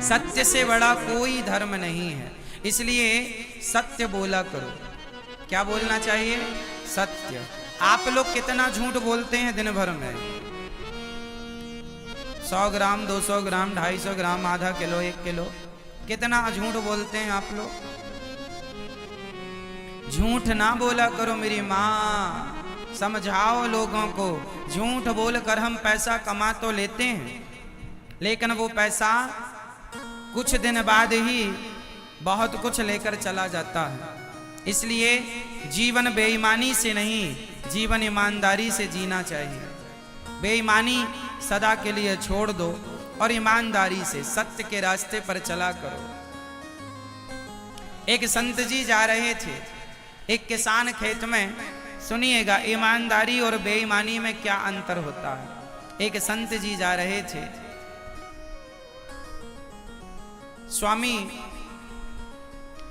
सत्य से बड़ा कोई धर्म नहीं है। इसलिए सत्य बोला करो। क्या बोलना चाहिए? सत्य। आप लोग कितना झूठ बोलते हैं दिन भर में? 100 ग्राम, 200 ग्राम, 250 ग्राम, आधा किलो, 1 किलो, कितना झूठ बोलते हैं आप लोग। झूठ ना बोला करो मेरी माँ, समझाओ लोगों को। झूठ बोलकर हम पैसा कमा तो लेते हैं, लेकिन वो पैसा कुछ दिन बाद ही बहुत कुछ लेकर चला जाता है। इसलिए जीवन बेईमानी से नहीं, जीवन ईमानदारी से जीना चाहिए। बेईमानी सदा के लिए छोड़ दो और ईमानदारी से सत्य के रास्ते पर चला करो। एक संत जी जा रहे थे एक किसान खेत में। सुनिएगा ईमानदारी और बेईमानी में क्या अंतर होता है। एक संत जी जा रहे थे। स्वामी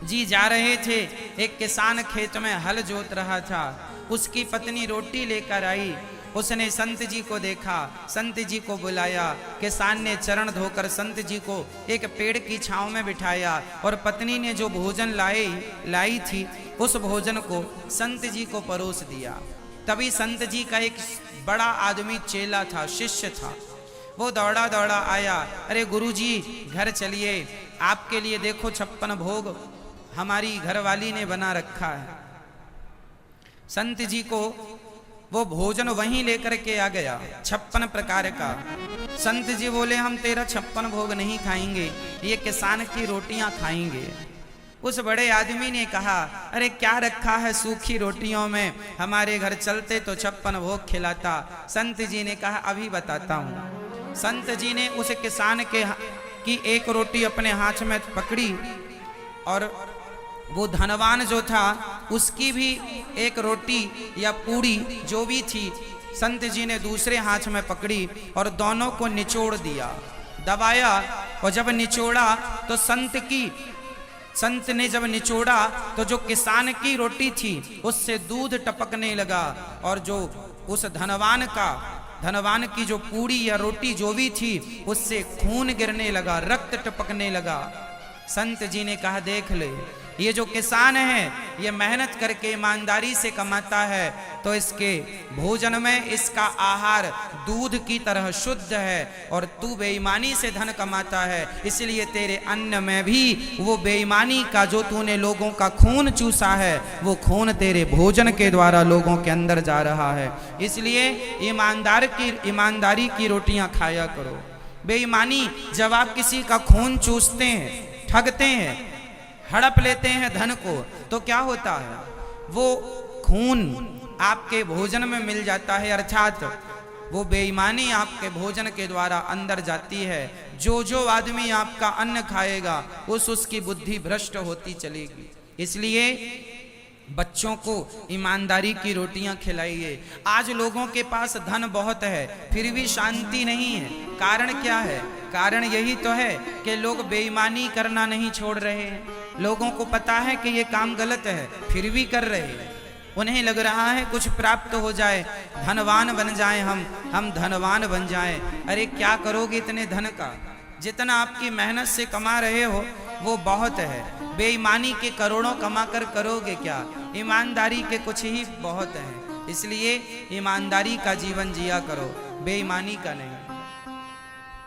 जी जा रहे थे, एक किसान खेत में हल जोत रहा था। उसकी पत्नी रोटी लेकर आई। उसने संत जी को देखा, संत जी को बुलाया। किसान ने चरण धोकर संत जी को एक पेड़ की छांव में बिठाया और पत्नी ने जो भोजन लाई थी उस भोजन को संत जी को परोस दिया। तभी संत जी का एक बड़ा आदमी चेला था, शिष्य था। वो दौड़ा दौड़ा आया, अरे गुरुजी घर चलिए, आपके लिए देखो 56 भोग हमारी घरवाली ने बना रखा है। संत जी को वो भोजन वहीं लेकर के आ गया, 56 प्रकार का। संत जी बोले हम तेरा 56 भोग नहीं खाएंगे, ये किसान की रोटियां खाएंगे। उस बड़े आदमी ने कहा, अरे क्या रखा है सूखी रोटियों में, हमारे घर चलते तो 56 भोग खिलाता। संत जी ने कहा अभी बताता हूँ। संत जी ने उस किसान की एक रोटी अपने हाथ में पकड़ी और वो धनवान जो था उसकी भी एक रोटी या पूड़ी जो भी थी संत जी ने दूसरे हाथ में पकड़ी और दोनों को निचोड़ दिया, दबाया। और जब निचोड़ा तो संत ने जब निचोड़ा तो जो किसान की रोटी थी उससे दूध टपकने लगा और जो उस धनवान की जो पूड़ी या रोटी जो भी थी उससे खून गिरने लगा, रक्त टपकने लगा। संत जी ने कहा देख ले, ये जो किसान है ये मेहनत करके ईमानदारी से कमाता है तो इसके भोजन में इसका आहार दूध की तरह शुद्ध है, और तू बेईमानी से धन कमाता है, इसलिए तेरे अन्न में भी वो बेईमानी का जो तूने लोगों का खून चूसा है वो खून तेरे भोजन के द्वारा लोगों के अंदर जा रहा है। इसलिए ईमानदारी की रोटियां खाया करो। बेईमानी जब आप किसी का खून चूसते हैं, ठगते हैं, हड़प लेते हैं धन को, तो क्या होता है, वो खून आपके भोजन में मिल जाता है, अर्थात वो बेईमानी आपके भोजन के द्वारा अंदर जाती है। जो आदमी आपका अन्न खाएगा उसकी बुद्धि भ्रष्ट होती चलेगी। इसलिए बच्चों को ईमानदारी की रोटियां खिलाइए। आज लोगों के पास धन बहुत है फिर भी शांति नहीं है। कारण क्या है? कारण यही तो है कि लोग बेईमानी करना नहीं छोड़ रहे हैं। लोगों को पता है कि ये काम गलत है फिर भी कर रहे हैं। उन्हें लग रहा है कुछ प्राप्त हो जाए, धनवान बन जाए, हम धनवान बन जाएं। अरे क्या करोगे इतने धन का? जितना आपकी मेहनत से कमा रहे हो वो बहुत है। बेईमानी के करोड़ों कमा कर करोगे क्या? ईमानदारी के कुछ ही बहुत है। इसलिए ईमानदारी का जीवन जिया करो, बेईमानी का नहीं।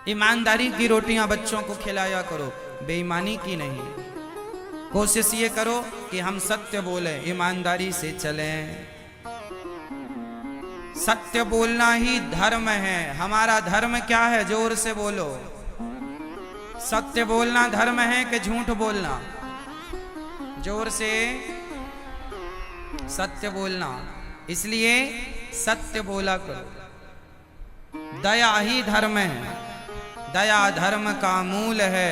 ईमानदारी की रोटियां बच्चों को खिलाया करो, बेईमानी की नहीं। कोशिश ये करो कि हम सत्य बोलें, ईमानदारी से चलें। सत्य बोलना ही धर्म है। हमारा धर्म क्या है? जोर से बोलो। सत्य बोलना धर्म है कि झूठ बोलना? जोर से। सत्य बोलना। इसलिए सत्य बोला करो। दया ही धर्म है, दया धर्म का मूल है।